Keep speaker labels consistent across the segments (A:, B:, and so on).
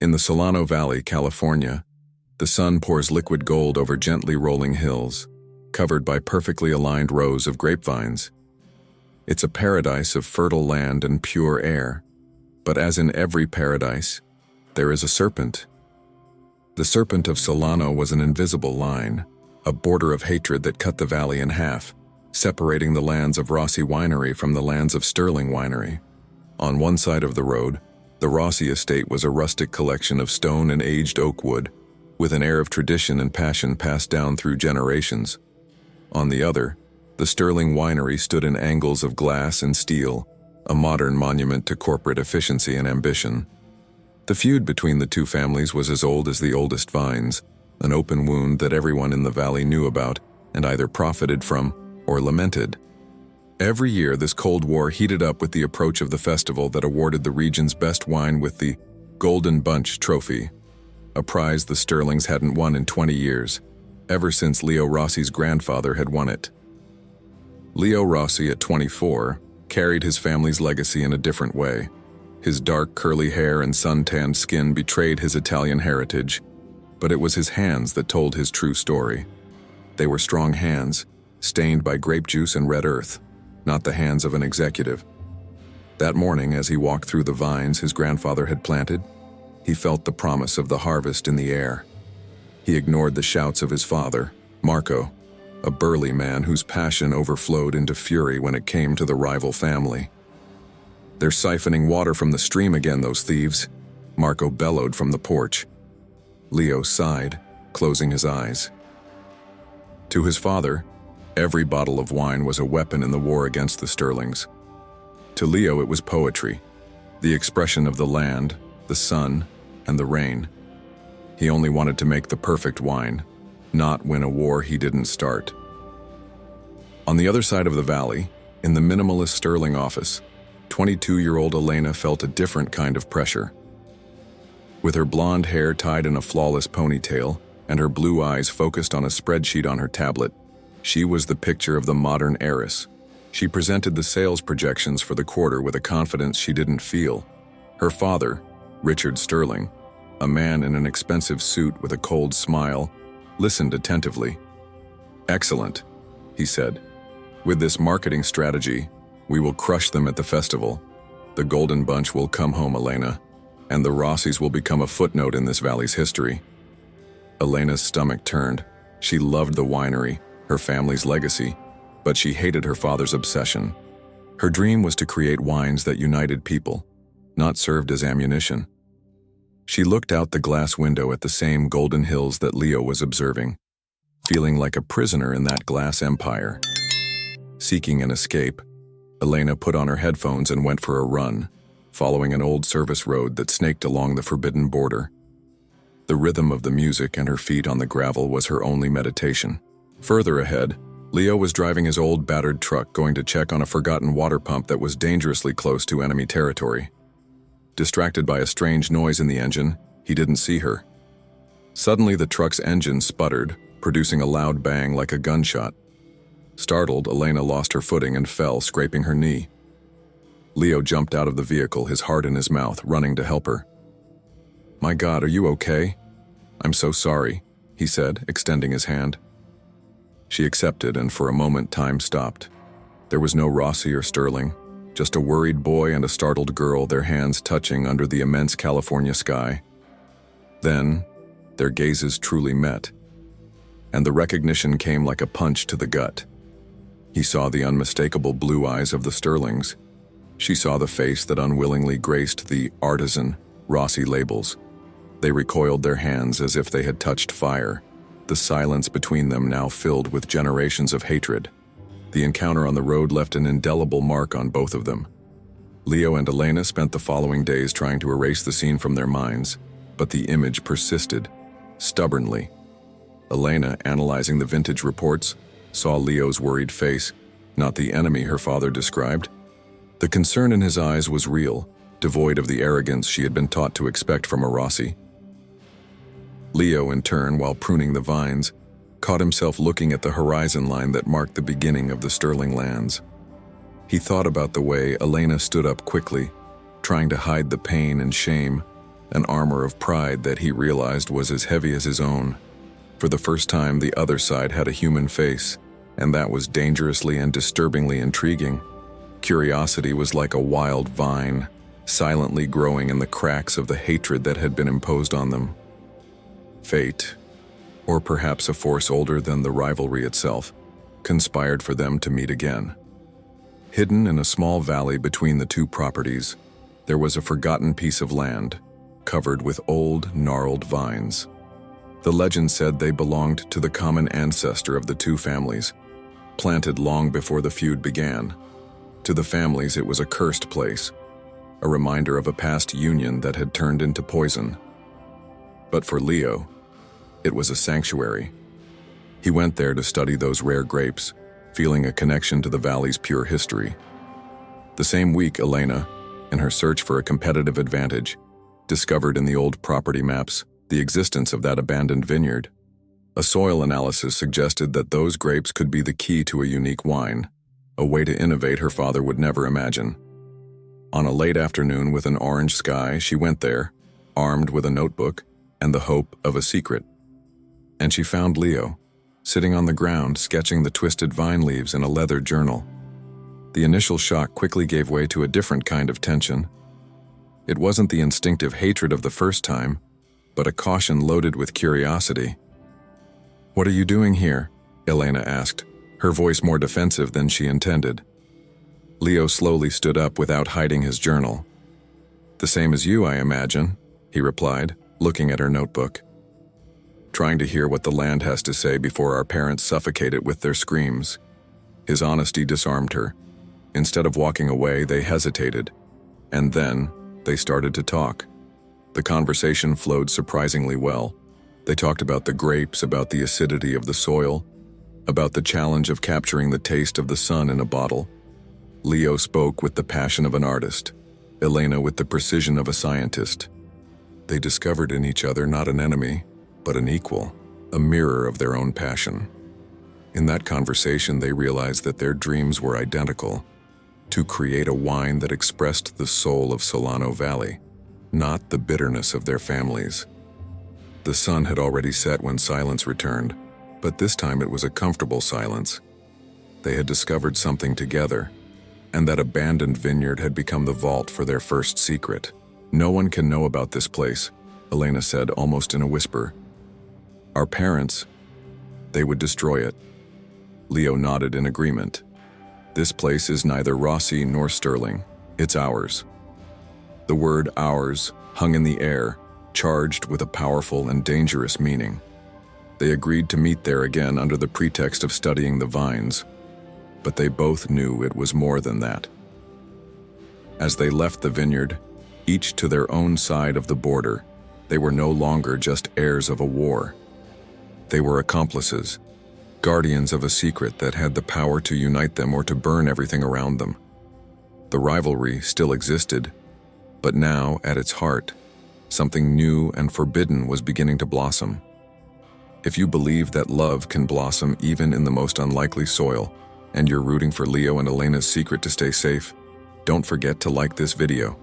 A: In the Solano Valley, California, the sun pours liquid gold over gently rolling hills, covered by perfectly aligned rows of grapevines. It's a paradise of fertile land and pure air, but as in every paradise, there is a serpent. The serpent of Solano was an invisible line, a border of hatred that cut the valley in half, separating the lands of Rossi Winery from the lands of Sterling Winery. On one side of the road, the Rossi estate was a rustic collection of stone and aged oak wood, with an air of tradition and passion passed down through generations. On the other, the Sterling Winery stood in angles of glass and steel, a modern monument to corporate efficiency and ambition. The feud between the two families was as old as the oldest vines, an open wound that everyone in the valley knew about and either profited from or lamented. Every year, this Cold War heated up with the approach of the festival that awarded the region's best wine with the Golden Bunch Trophy, a prize the Sterlings hadn't won in 20 years, ever since Leo Rossi's grandfather had won it. Leo Rossi, at 24, carried his family's legacy in a different way. His dark curly hair and sun-tanned skin betrayed his Italian heritage, but it was his hands that told his true story. They were strong hands, stained by grape juice and red earth, not the hands of an executive. That morning, as he walked through the vines his grandfather had planted, he felt the promise of the harvest in the air. He ignored the shouts of his father, Marco, a burly man whose passion overflowed into fury when it came to the rival family. "They're siphoning water from the stream again, those thieves," Marco bellowed from the porch. Leo sighed, closing his eyes. To his father, every bottle of wine was a weapon in the war against the Sterlings. To Leo, it was poetry, the expression of the land, the sun, and the rain. He only wanted to make the perfect wine, not win a war he didn't start. On the other side of the valley, in the minimalist Sterling office, 22-year-old Elena felt a different kind of pressure. With her blonde hair tied in a flawless ponytail and her blue eyes focused on a spreadsheet on her tablet, she was the picture of the modern heiress. She presented the sales projections for the quarter with a confidence she didn't feel. Her father, Richard Sterling, a man in an expensive suit with a cold smile, listened attentively. "Excellent," he said. "With this marketing strategy, we will crush them at the festival. The Golden Bunch will come home, Elena, and the Rossis will become a footnote in this valley's history." Elena's stomach turned. She loved the winery, her family's legacy, but she hated her father's obsession. Her dream was to create wines that united people, not served as ammunition. She looked out the glass window at the same golden hills that Leo was observing, feeling like a prisoner in that glass empire. Seeking an escape, Elena put on her headphones and went for a run, following an old service road that snaked along the forbidden border. The rhythm of the music and her feet on the gravel was her only meditation. Further ahead, Leo was driving his old battered truck going to check on a forgotten water pump that was dangerously close to enemy territory. Distracted by a strange noise in the engine, he didn't see her. Suddenly, the truck's engine sputtered, producing a loud bang like a gunshot. Startled, Elena lost her footing and fell, scraping her knee. Leo jumped out of the vehicle, his heart in his mouth, running to help her. "My God, are you okay?" "I'm so sorry," he said, extending his hand. She accepted, and for a moment time stopped. There was no Rossi or Sterling, just a worried boy and a startled girl, their hands touching under the immense California sky. Then, their gazes truly met, and the recognition came like a punch to the gut. He saw the unmistakable blue eyes of the Sterlings. She saw the face that unwillingly graced the artisan Rossi labels. They recoiled their hands as if they had touched fire, the silence between them now filled with generations of hatred. The encounter on the road left an indelible mark on both of them. Leo and Elena spent the following days trying to erase the scene from their minds, but the image persisted, stubbornly. Elena, analyzing the vintage reports, saw Leo's worried face, not the enemy her father described. The concern in his eyes was real, devoid of the arrogance she had been taught to expect from a Rossi. Leo, in turn, while pruning the vines, caught himself looking at the horizon line that marked the beginning of the Sterling lands. He thought about the way Elena stood up quickly, trying to hide the pain and shame, an armor of pride that he realized was as heavy as his own. For the first time, the other side had a human face, and that was dangerously and disturbingly intriguing. Curiosity was like a wild vine, silently growing in the cracks of the hatred that had been imposed on them. Fate, or perhaps a force older than the rivalry itself, conspired for them to meet again. Hidden in a small valley between the two properties, there was a forgotten piece of land, covered with old, gnarled vines. The legend said they belonged to the common ancestor of the two families, planted long before the feud began. To the families, it was a cursed place, a reminder of a past union that had turned into poison. But for Leo, it was a sanctuary. He went there to study those rare grapes, feeling a connection to the valley's pure history. The same week, Elena, in her search for a competitive advantage, discovered in the old property maps the existence of that abandoned vineyard. A soil analysis suggested that those grapes could be the key to a unique wine, a way to innovate her father would never imagine. On a late afternoon with an orange sky, she went there, armed with a notebook and the hope of a secret. And she found Leo, sitting on the ground sketching the twisted vine leaves in a leather journal. The initial shock quickly gave way to a different kind of tension. It wasn't the instinctive hatred of the first time, but a caution loaded with curiosity. "What are you doing here?" Elena asked, her voice more defensive than she intended. Leo slowly stood up without hiding his journal. "The same as you, I imagine," he replied, looking at her notebook. "Trying to hear what the land has to say before our parents suffocate it with their screams." His honesty disarmed her. Instead of walking away, they hesitated, and then they started to talk. The conversation flowed surprisingly well. They talked about the grapes, about the acidity of the soil, about the challenge of capturing the taste of the sun in a bottle. Leo spoke with the passion of an artist, Elena with the precision of a scientist. They discovered in each other not an enemy, but an equal, a mirror of their own passion. In that conversation, they realized that their dreams were identical: to create a wine that expressed the soul of Solano Valley, not the bitterness of their families. The sun had already set when silence returned, but this time it was a comfortable silence. They had discovered something together, and that abandoned vineyard had become the vault for their first secret. "No one can know about this place," Elena said almost in a whisper. "Our parents, they would destroy it." Leo nodded in agreement. "This place is neither Rossi nor Sterling. It's ours." The word ours hung in the air, charged with a powerful and dangerous meaning. They agreed to meet there again under the pretext of studying the vines, but they both knew it was more than that. As they left the vineyard, each to their own side of the border, they were no longer just heirs of a war. They were accomplices, guardians of a secret that had the power to unite them or to burn everything around them. The rivalry still existed, but now, at its heart, something new and forbidden was beginning to blossom. If you believe that love can blossom even in the most unlikely soil, and you're rooting for Leo and Elena's secret to stay safe, don't forget to like this video,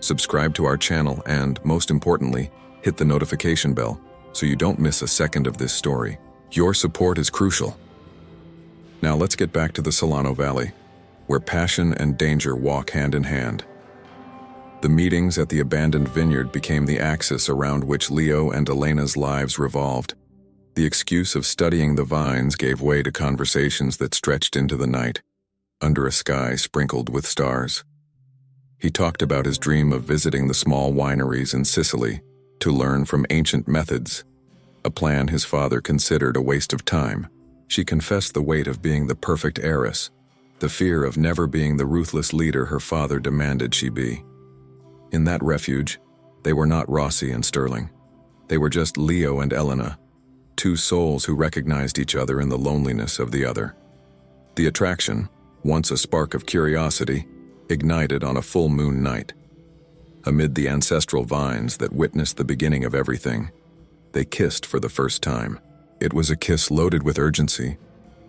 A: subscribe to our channel, and, most importantly, hit the notification bell so you don't miss a second of this story. Your support is crucial. Now let's get back to the Solano Valley, where passion and danger walk hand in hand. The meetings at the abandoned vineyard became the axis around which Leo and Elena's lives revolved. The excuse of studying the vines gave way to conversations that stretched into the night, under a sky sprinkled with stars. He talked about his dream of visiting the small wineries in Sicily to learn from ancient methods, a plan his father considered a waste of time. She confessed the weight of being the perfect heiress, the fear of never being the ruthless leader her father demanded she be. In that refuge, they were not Rossi and Sterling. They were just Leo and Elena, two souls who recognized each other in the loneliness of the other. The attraction, once a spark of curiosity, ignited on a full moon night. Amid the ancestral vines that witnessed the beginning of everything, they kissed for the first time. It was a kiss loaded with urgency,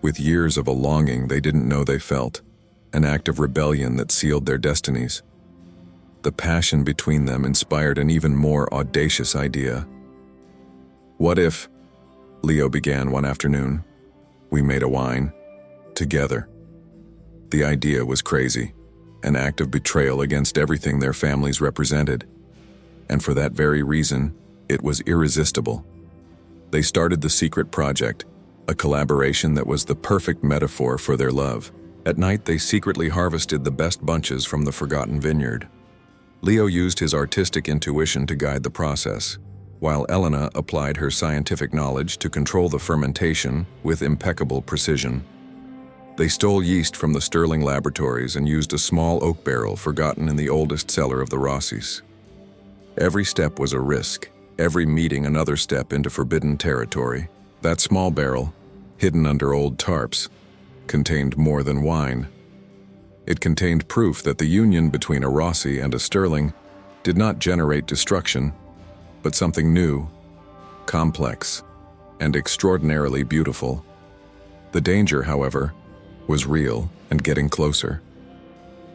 A: with years of a longing they didn't know they felt, an act of rebellion that sealed their destinies. The passion between them inspired an even more audacious idea. "What if," Leo began one afternoon, "we made a wine together?" The idea was crazy, an act of betrayal against everything their families represented. And for that very reason, it was irresistible. They started the secret project, a collaboration that was the perfect metaphor for their love. At night, they secretly harvested the best bunches from the forgotten vineyard. Leo used his artistic intuition to guide the process, while Elena applied her scientific knowledge to control the fermentation with impeccable precision. They stole yeast from the Sterling laboratories and used a small oak barrel forgotten in the oldest cellar of the Rossis. Every step was a risk, every meeting another step into forbidden territory. That small barrel, hidden under old tarps, contained more than wine. It contained proof that the union between a Rossi and a Sterling did not generate destruction, but something new, complex, and extraordinarily beautiful. The danger, however, was real and getting closer.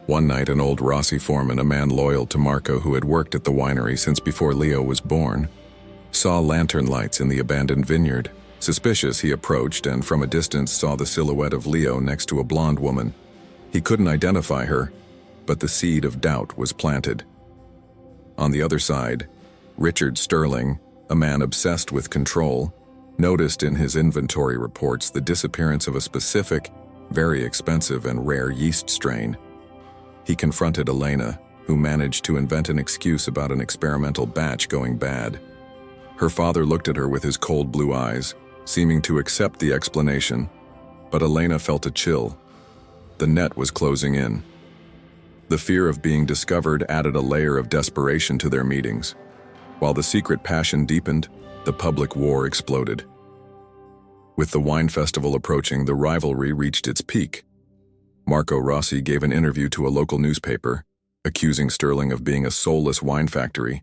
A: One night, an old Rossi foreman, a man loyal to Marco who had worked at the winery since before Leo was born, saw lantern lights in the abandoned vineyard. Suspicious, he approached and from a distance saw the silhouette of Leo next to a blonde woman. He couldn't identify her, but the seed of doubt was planted. On the other side, Richard Sterling, a man obsessed with control, noticed in his inventory reports the disappearance of a specific, very expensive and rare yeast strain. He confronted Elena, who managed to invent an excuse about an experimental batch going bad. Her father looked at her with his cold blue eyes, seeming to accept the explanation, but Elena felt a chill. The net was closing in. The fear of being discovered added a layer of desperation to their meetings. While the secret passion deepened, the public war exploded. With the wine festival approaching, the rivalry reached its peak. Marco Rossi gave an interview to a local newspaper, accusing Sterling of being a soulless wine factory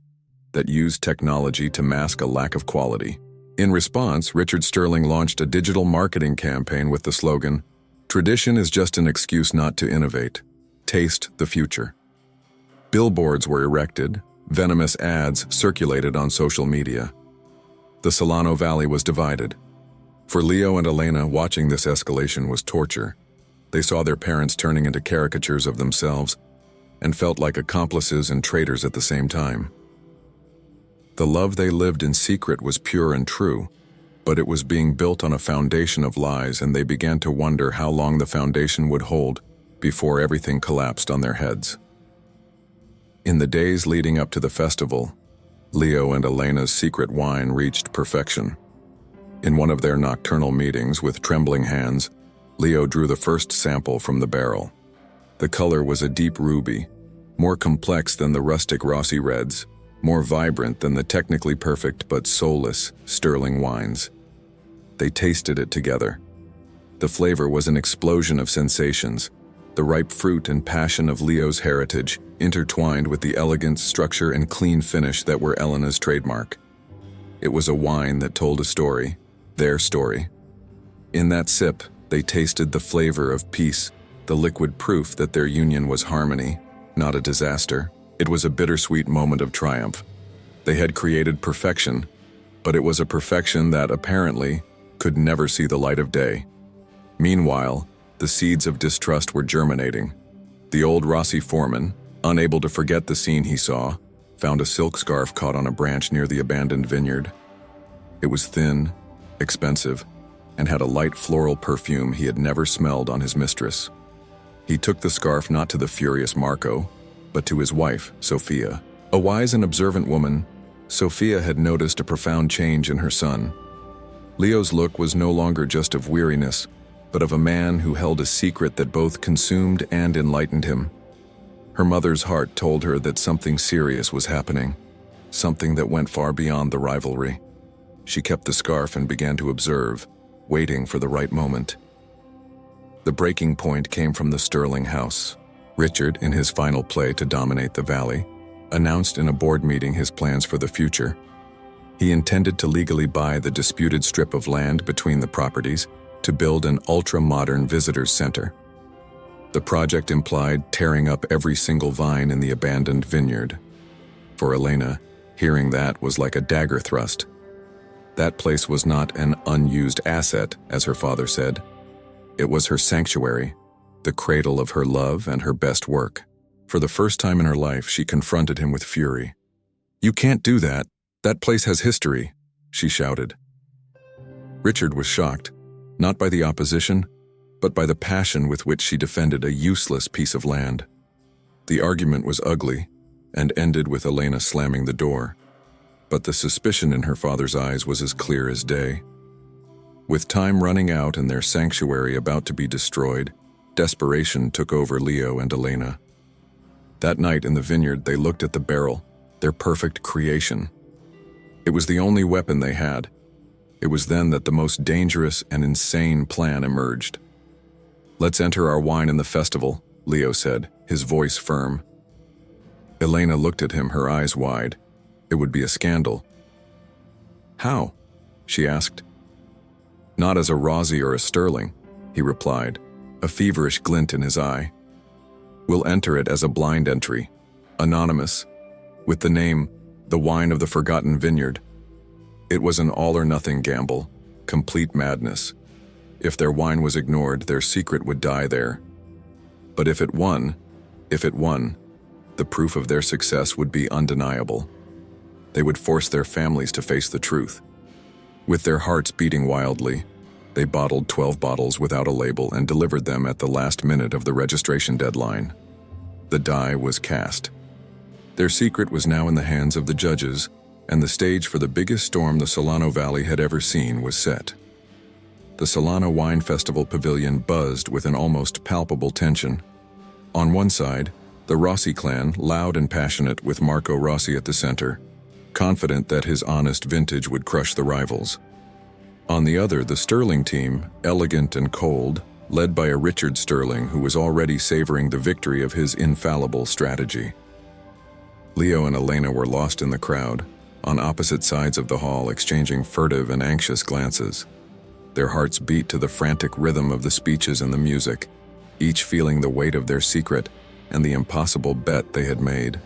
A: that used technology to mask a lack of quality. In response, Richard Sterling launched a digital marketing campaign with the slogan, "Tradition is just an excuse not to innovate. Taste the future." Billboards were erected, venomous ads circulated on social media. The Solano Valley was divided. For Leo and Elena, watching this escalation was torture. They saw their parents turning into caricatures of themselves and felt like accomplices and traitors at the same time. The love they lived in secret was pure and true, but it was being built on a foundation of lies, and they began to wonder how long the foundation would hold before everything collapsed on their heads. In the days leading up to the festival, Leo and Elena's secret wine reached perfection. In one of their nocturnal meetings, with trembling hands, Leo drew the first sample from the barrel. The color was a deep ruby, more complex than the rustic Rossi reds, more vibrant than the technically perfect but soulless Sterling wines. They tasted it together. The flavor was an explosion of sensations, the ripe fruit and passion of Leo's heritage, intertwined with the elegance, structure, and clean finish that were Elena's trademark. It was a wine that told a story, their story. In that sip, they tasted the flavor of peace, the liquid proof that their union was harmony, not a disaster. It was a bittersweet moment of triumph. They had created perfection, but it was a perfection that, apparently, could never see the light of day. Meanwhile, the seeds of distrust were germinating. The old Rossi foreman, unable to forget the scene he saw, found a silk scarf caught on a branch near the abandoned vineyard. It was thin, expensive, and had a light floral perfume he had never smelled on his mistress. He took the scarf not to the furious Marco, but to his wife, Sophia. A wise and observant woman, Sophia had noticed a profound change in her son. Leo's look was no longer just of weariness, but of a man who held a secret that both consumed and enlightened him. Her mother's heart told her that something serious was happening, something that went far beyond the rivalry. She kept the scarf and began to observe, waiting for the right moment. The breaking point came from the Sterling house. Richard, in his final play to dominate the valley, announced in a board meeting his plans for the future. He intended to legally buy the disputed strip of land between the properties to build an ultra-modern visitors center. The project implied tearing up every single vine in the abandoned vineyard. For Elena, hearing that was like a dagger thrust. That place was not an unused asset, as her father said. It was her sanctuary, the cradle of her love and her best work. For the first time in her life, she confronted him with fury. "You can't do that. That place has history," she shouted. Richard was shocked, not by the opposition, but by the passion with which she defended a useless piece of land. The argument was ugly, and ended with Elena slamming the door. But the suspicion in her father's eyes was as clear as day. With time running out and their sanctuary about to be destroyed, desperation took over Leo and Elena. That night in the vineyard, they looked at the barrel, their perfect creation. It was the only weapon they had. It was then that the most dangerous and insane plan emerged. "Let's enter our wine in the festival," Leo said, his voice firm. Elena looked at him, her eyes wide. It would be a scandal. "How?" she asked. "Not as a Rossi or a Sterling," he replied, a feverish glint in his eye. "We'll enter it as a blind entry, anonymous, with the name, The Wine of the Forgotten Vineyard." It was an all-or-nothing gamble, complete madness. If their wine was ignored, their secret would die there. But if it won, the proof of their success would be undeniable. They would force their families to face the truth. With their hearts beating wildly, they bottled 12 bottles without a label and delivered them at the last minute of the registration deadline. The die was cast. Their secret was now in the hands of the judges, and the stage for the biggest storm the Solano Valley had ever seen was set. The Solano Wine Festival pavilion buzzed with an almost palpable tension. On one side, the Rossi clan, loud and passionate, with Marco Rossi at the center, confident that his honest vintage would crush the rivals. On the other, the Sterling team, elegant and cold, led by a Richard Sterling who was already savoring the victory of his infallible strategy. Leo and Elena were lost in the crowd, on opposite sides of the hall, exchanging furtive and anxious glances. Their hearts beat to the frantic rhythm of the speeches and the music, each feeling the weight of their secret and the impossible bet they had made.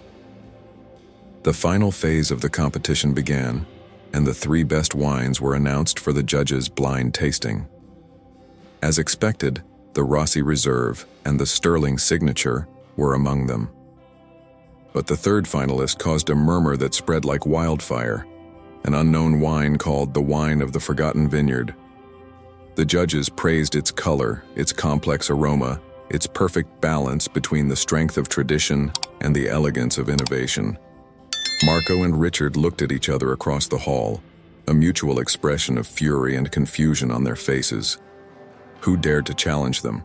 A: The final phase of the competition began, and the 3 best wines were announced for the judges' blind tasting. As expected, the Rossi Reserve and the Sterling Signature were among them. But the third finalist caused a murmur that spread like wildfire, an unknown wine called the Wine of the Forgotten Vineyard. The judges praised its color, its complex aroma, its perfect balance between the strength of tradition and the elegance of innovation. Marco and Richard looked at each other across the hall, a mutual expression of fury and confusion on their faces. Who dared to challenge them?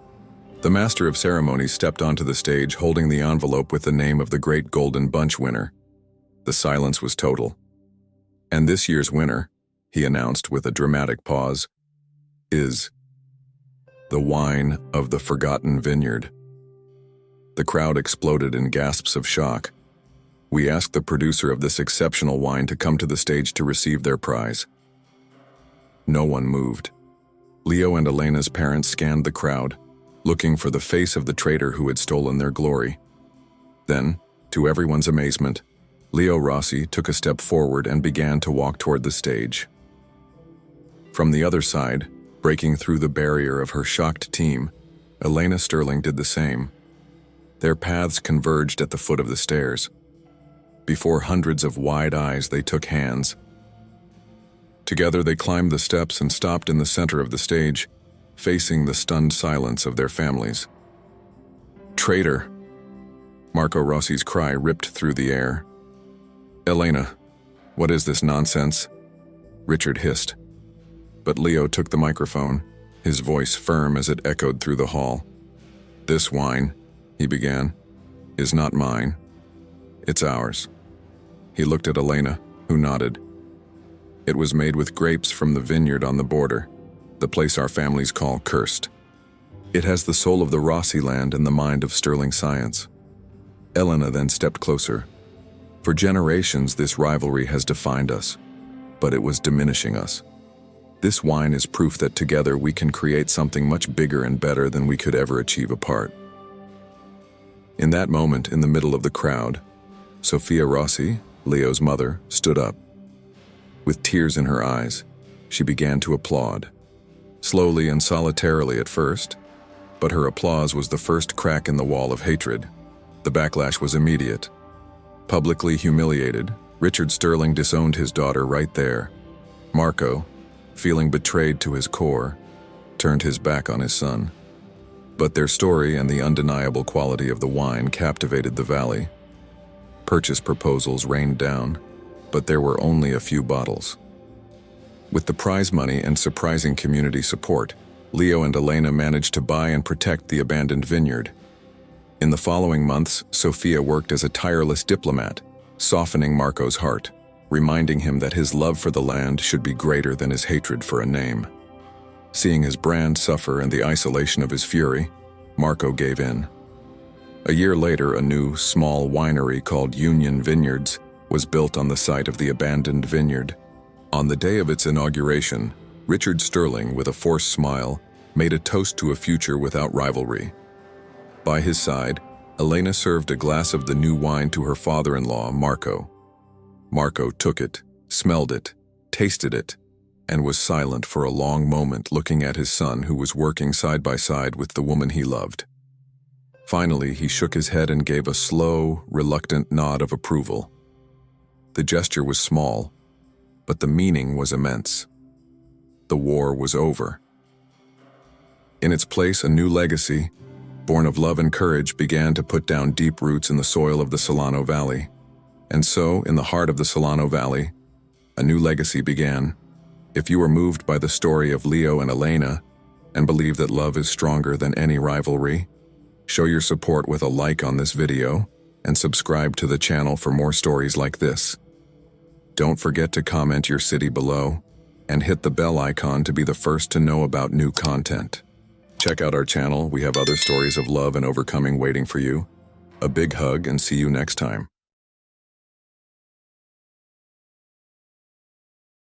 A: The master of ceremonies stepped onto the stage holding the envelope with the name of the great Golden Bunch winner. The silence was total. "And this year's winner," he announced with a dramatic pause, "is the Wine of the Forgotten Vineyard." The crowd exploded in gasps of shock. We asked the producer of this exceptional wine to come to the stage to receive their prize. No one moved. Leo and Elena's parents scanned the crowd, looking for the face of the traitor who had stolen their glory. Then, to everyone's amazement, Leo Rossi took a step forward and began to walk toward the stage. From the other side, breaking through the barrier of her shocked team, Elena Sterling did the same. Their paths converged at the foot of the stairs. Before hundreds of wide eyes, they took hands. Together they climbed the steps and stopped in the center of the stage, facing the stunned silence of their families. "Traitor!" Marco Rossi's cry ripped through the air. "Elena, what is this nonsense?" Richard hissed. But Leo took the microphone, his voice firm as it echoed through the hall. "This wine," he began, "is not mine. It's ours." He looked at Elena, who nodded. "It was made with grapes from the vineyard on the border, the place our families call cursed. It has the soul of the Rossi land and the mind of sterling science." Elena then stepped closer. "For generations, this rivalry has defined us, but it was diminishing us. This wine is proof that together we can create something much bigger and better than we could ever achieve apart." In that moment, in the middle of the crowd, Sophia Rossi, Leo's mother, stood up. With tears in her eyes, she began to applaud. Slowly and solitarily at first, but her applause was the first crack in the wall of hatred. The backlash was immediate. Publicly humiliated, Richard Sterling disowned his daughter right there. Marco, feeling betrayed to his core, turned his back on his son. But their story and the undeniable quality of the wine captivated the valley. Purchase proposals rained down, but there were only a few bottles. With the prize money and surprising community support, Leo and Elena managed to buy and protect the abandoned vineyard. In the following months, Sophia worked as a tireless diplomat, softening Marco's heart, reminding him that his love for the land should be greater than his hatred for a name. Seeing his brand suffer in the isolation of his fury, Marco gave in. A year later, a new, small winery called Union Vineyards was built on the site of the abandoned vineyard. On the day of its inauguration, Richard Sterling, with a forced smile, made a toast to a future without rivalry. By his side, Elena served a glass of the new wine to her father-in-law, Marco. Marco took it, smelled it, tasted it, and was silent for a long moment, looking at his son who was working side by side with the woman he loved. Finally, he shook his head and gave a slow, reluctant nod of approval. The gesture was small, but the meaning was immense. The war was over. In its place, a new legacy, born of love and courage, began to put down deep roots in the soil of the Solano Valley. And so, in the heart of the Solano Valley, a new legacy began. If you are moved by the story of Leo and Elena and believe that love is stronger than any rivalry, show your support with a like on this video and subscribe to the channel for more stories like this. Don't forget to comment your city below and hit the bell icon to be the first to know about new content. Check out our channel, we have other stories of love and overcoming waiting for you. A big hug and see you next time.